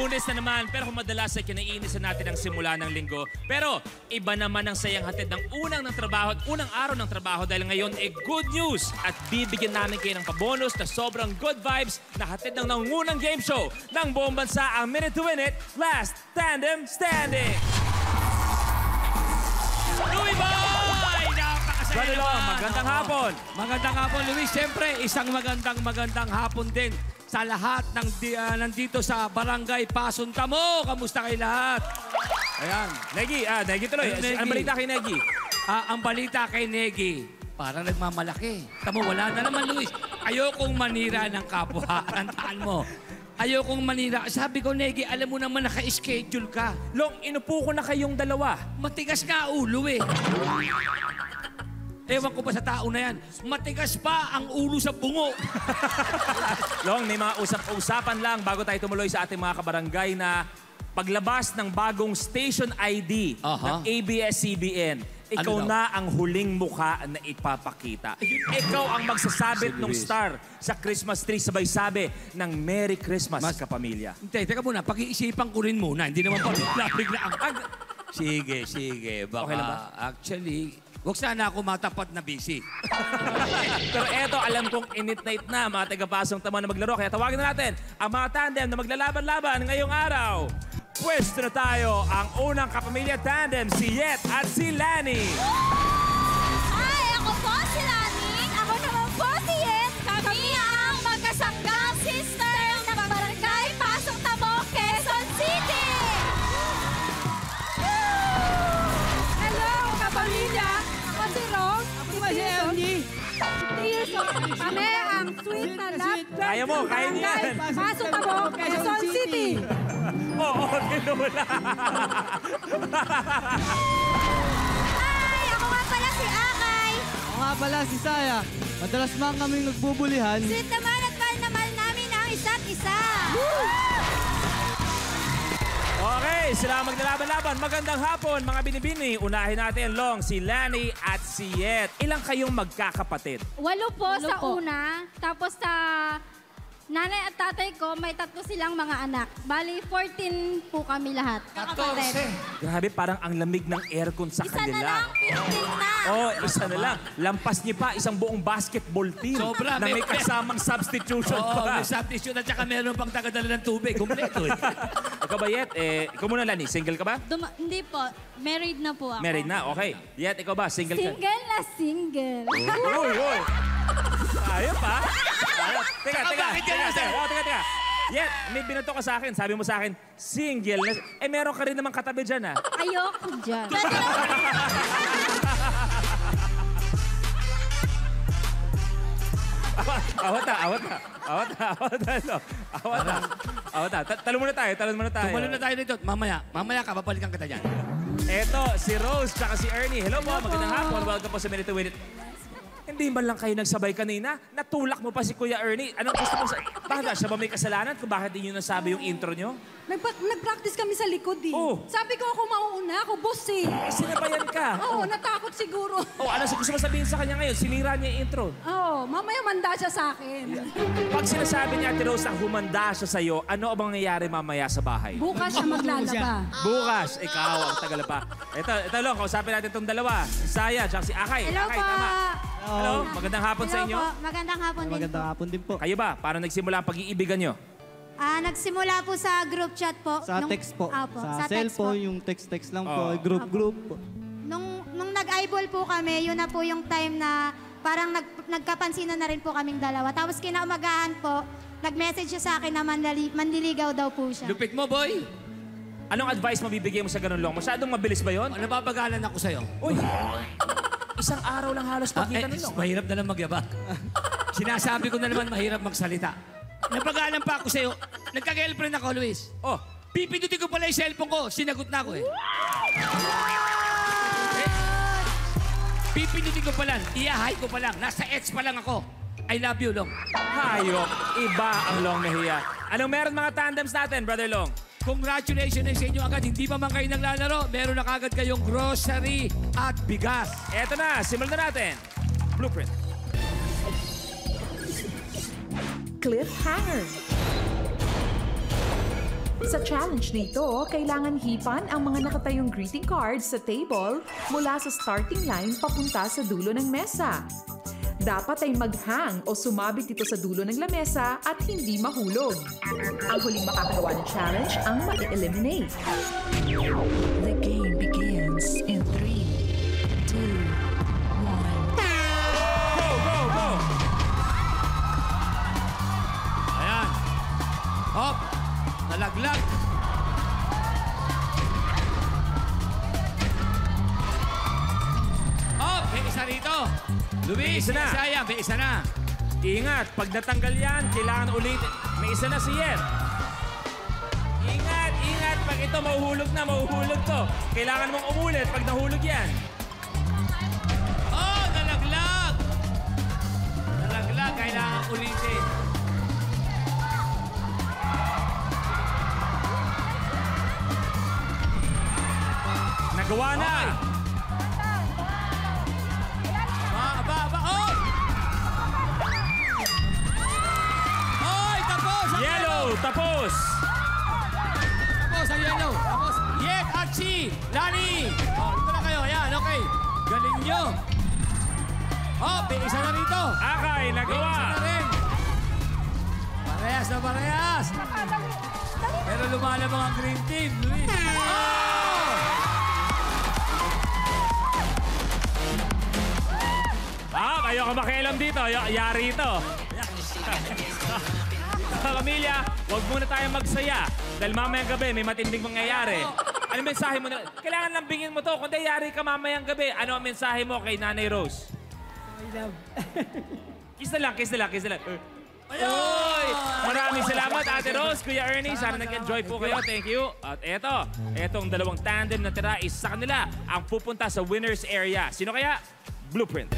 Lunes na naman, pero kung madalas ay kinaiinisan natin ang simula ng linggo. Pero iba naman ang sayang hatid ng unang araw ng trabaho dahil ngayon ay good news at bibigyan namin kayo ng pabonus na sobrang good vibes na hatid ng nangungunang game show ng buong bansa ang Minute to Win It, Last Tandem Standing. Louie Boy! Napakasaya naman! Magandang hapon! Magandang hapon, Luis. Siyempre, isang magandang hapon din sa lahat ng nandito sa Barangay Pason Tamo. Kamusta kayo lahat? Ayan. Negi tuloy. Ang balita kay Negi? Ang balita kay Negi, parang nagmamalaki. Tamo, wala na naman, Luis. Ayokong manira ng kapwa. Tandaan mo. Ayokong manira. Sabi ko, Negi, alam mo naman naka-schedule ka. Long, inupo ko na kayong dalawa. Matigas nga ulo eh. Ewan ko pa sa tao na yan. Matigas pa ang ulo sa bungo. Long, may mga usap-usapan lang bago tayo tumuloy sa ating mga kabarangay na paglabas ng bagong station ID ng ABS-CBN. Ikaw na ang huling mukha na ipapakita. Ikaw ang magsasabit ng star sa Christmas tree sabay sabi ng Merry Christmas, kapamilya. Teka muna, pag-iisipan ko rin muna. Hindi naman bigla ang... Sige. Baka, okay lang ba? Actually, huwag sana ako matapat na busy. Pero eto, alam kong init na mga taga-Pasong Tamo na maglaro. Kaya tawagin na natin ang mga tandem na maglalaban-laban ngayong araw. Pwesto na tayo ang unang kapamilya tandem, si Yet at si Lani. Hi, ako po si Lani. Ako naman po si Yet. Kami ang magkasanggang sister ng Barangay Pasong Tamo, Quezon City. Hello, kapamilya! Ako si Rose. Ako si Emily. 3 years old. Kami ang sweet na love. Kaya mo, kaya niyan. Pasok Tamo, Quezon City. Oo, tinula. Hi, ako nga pala si Akay. Ako nga pala si Saya. Madalas man kaming nagbubulihan. Sweet naman at mahal na mahal namin ang isa't isa. Okay, sila ang maglalaban-laban. Magandang hapon, mga binibini. Unahin natin, Long, si Lani at si Yet. Ilang kayong magkakapatid? 8 po sa una, tapos sa nanay at tatay ko, may 3 silang mga anak. Bali, 14 po kami lahat. 14. Grabe, parang ang lamig ng aircon sa Isa na kanila. lang, 15 na. Oh, isa na lang. Lampas niyo pa isang buong basketball team Sobra, na may kasamang substitution Oo, pa. may substitute at saka meron pang tagadala ng tubig. Kumpleto eh. Ikaw ba, Yet? Ikaw muna, Lani. Single ka ba? Hindi po, married na po ako. Married na? Okay. Yet, ikaw ba? Single ka? Single na single. Uy! Ayaw pa? Ayaw. Teka. Bakit yan, sir? Teka. Yet, may binato ka sa akin. Sabi mo sa akin, single. Meron ka rin naman katabi dyan, ha? Ayoko dyan. Awat na. Talon muna tayo. Tumalo na tayo dito. Mamaya ka, papalikan kita dyan. Eto, si Rose tsaka si Ernie. Hello po, magandang hapon. Welcome po sa Minute to Win It. Hindi man lang kayo nagsabay kanina. Natulak mo pa si Kuya Ernie. Anong gusto mo sa... Bakit siya ba may kasalanan kung bakit di nyo nasabi yung intro nyo? Nag-practice kami sa likod eh. Oh. Sabi ko ako mauuna, ako boss eh. Sinabayan ka. Oo, natakot siguro. Ano gusto mo sabihin sa kanya ngayon? Sinira niya yung intro. Oo, mamaya manda siya sa akin. Pag sinasabi niya, Ate Rose, na humanda siya sa'yo, ano ang mangyayari mamaya sa bahay? Bukas siya maglalaba. Bukas, ikaw ang tagal pa. Ito lang, kausapin natin itong dalawa. Si Saya, tsaka si Akay. Hello Akay, po. tama. Hello, magandang hapon sa inyo. Hello po, magandang hapon din Magandang po. hapon din po. Kayo ba? Paano nagsimula ang pag-iibigan nyo? Nagsimula po sa group chat po. Sa text po. Opo, Sa text cellphone, po. yung text lang Oo. po. Group po. Nung nag-eyeball po kami, yun na po yung time na parang nagkapansinan na rin po kaming dalawa. Tapos kinaumagahan po, nag-message siya sa akin na manliligaw daw po siya. Lupit mo, boy. Anong advice mabibigay mo sa ganun, Long? Masyadong mabilis ba yon? Napapagalan ako sa'yo. Uy, isang araw lang halos pagkita nun, Long. Mahirap na lang magyabak. Sinasabi ko na naman mahirap magsalita. Napagalan pa ako sa'yo. Nagka-girlfriend ako, Luis. Oh, Pipindutin ko pala yung cellphone ko. Sinagot na ako eh. Pipindutin ko pa lang. Iyahay ko pa lang. Nasa Edge pa lang ako. I love you, Long. hayop. Iba ang Long Mejia. Anong meron mga tandems natin, Brother Long? Congratulations sa inyo agad. Hindi pa man kayo naglalaro, meron na kagad kayong grocery at bigas. Eto na, simulan na natin. Blueprint. Cliffhanger. Sa challenge na ito, kailangan hipan ang mga nakatayong greeting cards sa table mula sa starting line papunta sa dulo ng mesa. Dapat ay maghang o sumabit ito sa dulo ng lamesa at hindi mahulog. Ang huling makakagawa ng challenge ang ma-eliminate. The game begins in 3, 2, 1. Go, go, go! Ayan. Hop. Nalaglag. Hop. May isa rito. Luis, Isa na. Isaya, may isa na. Ingat, pag natanggal yan, kailangan ulitin. May isa na si Yen. Ingat, ingat. Pag ito, mahuhulog na, mahuhulog to. Kailangan mong umulit pag nahulog yan. Oh, nalaglag. Nalaglag, kailangan ulitin. Nagawa na. Aba, oh! Oy, tapos! Ang Yellow, tapos. Tapos ang yellow. Tapos, Yet, Archie, Lani. Oh, dito na kayo. Ayan, okay. Galing nyo. Oh, may isa na rito. Akay, May nagawa. isa na rin. Parehas na parehas. Pero lumalabang ang green team, Luis. Oh! Ayoko makialam dito. Yari ito. Pamilya, huwag muna tayong magsaya. Dahil mamayang gabi, may matinding mangyayari. Ano mensahe mo na? Kailangan lambingin mo to. Kung di yari ka mamayang gabi, ano ang mensahe mo kay Nanay Rose? I love. Kiss na lang, kiss na lang, kiss na lang. Oy! Maraming salamat, Ate Rose, Kuya Ernie. Sana nag-enjoy po kayo. Thank you. At etong dalawang tandem na tira is sa kanila ang pupunta sa winner's area. Sino kaya? Blueprint.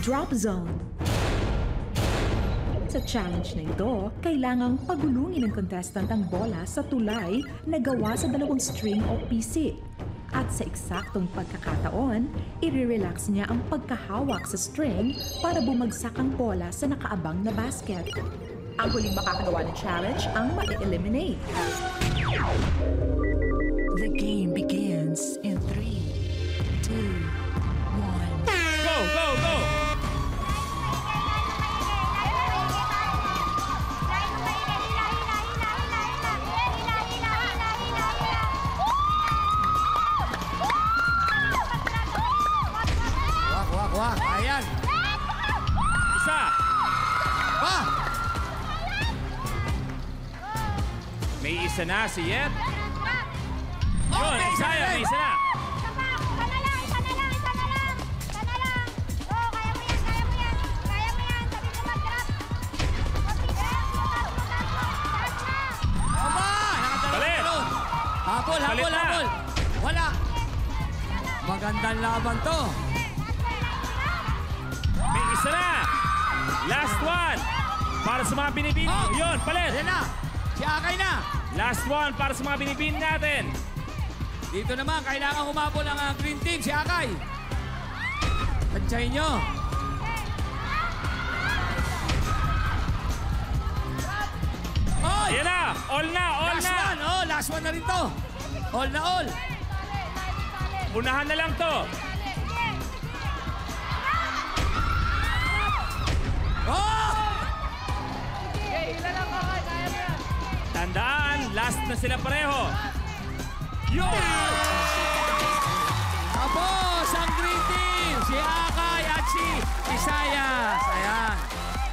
Drop Zone. Sa challenge na ito, kailangang pagulungin ng contestant ang bola sa tulay na gawa sa dalawang string o pisik. At sa eksaktong pagkakataon, i-relax niya ang pagkahawak sa string para bumagsak ang bola sa nakaabang na basket. Ang huling makakagawa ng challenge ang ma-eliminate. The game begins in 3, 2, 1. Go, go, go! Wak, ayan. Isa. Pa! May isa na si Yet. Oh, Yun, may isa Isaya, na may rin. isa na. Aba! Balik. Nakadalawa. Habol, Balik habol, na. habol. Wala. Magandang laban to. May isa na. Last one. Para sa mga binibini. Oh. Yun, palit. Ayan na. Si Akay na. Last one para sa mga binibini natin. Dito naman, kailangan humabol ang green team, si Akay. Tansyahin nyo. Oh! Ayan na. All na, all Last na. one. Oh, last one na rin to. All na all. Unahan na lang to. Oh! Tandaan, last na sila pareho. Yun! Tapos ang green team, si Akay at si Isayas. Ayan.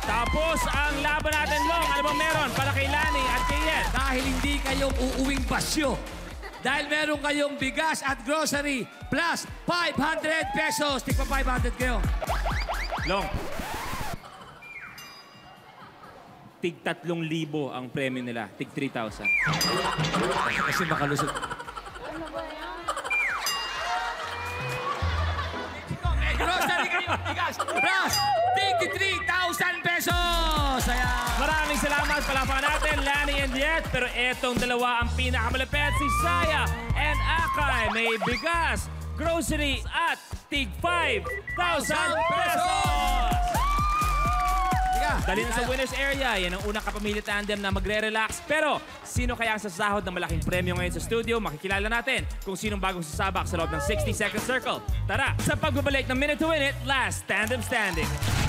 Tapos ang laban natin, Long. Ano bang meron para kay Lani at kay Yet? Dahil hindi kayong uuwing basyo. Dahil meron kayong bigas at grocery plus 500 pesos. Tigpa 500 kayo. Long. Tig 3,000 ang premyo nila. Tig 3,000. Kasi makalusot. Grocery kayo, bigas, plus 23,000 pesos. Ayan. Maraming salamat. Palapakan natin, Lani and Yet. Pero etong dalawa ang pinakamalapit, si Saya and Akay. May bigas, grocery at tig 5,000 pesos. Dali na sa winner's area. Yan ang unang kapamilya tandem na magre-relax. Pero, sino kaya ang sasahod ng malaking premyo ngayon sa studio? Makikilala natin kung sinong bagong sasabak sa loob ng 60-second circle. Tara, sa pagbabalik ng Minute to Win It, last Tandem Standing.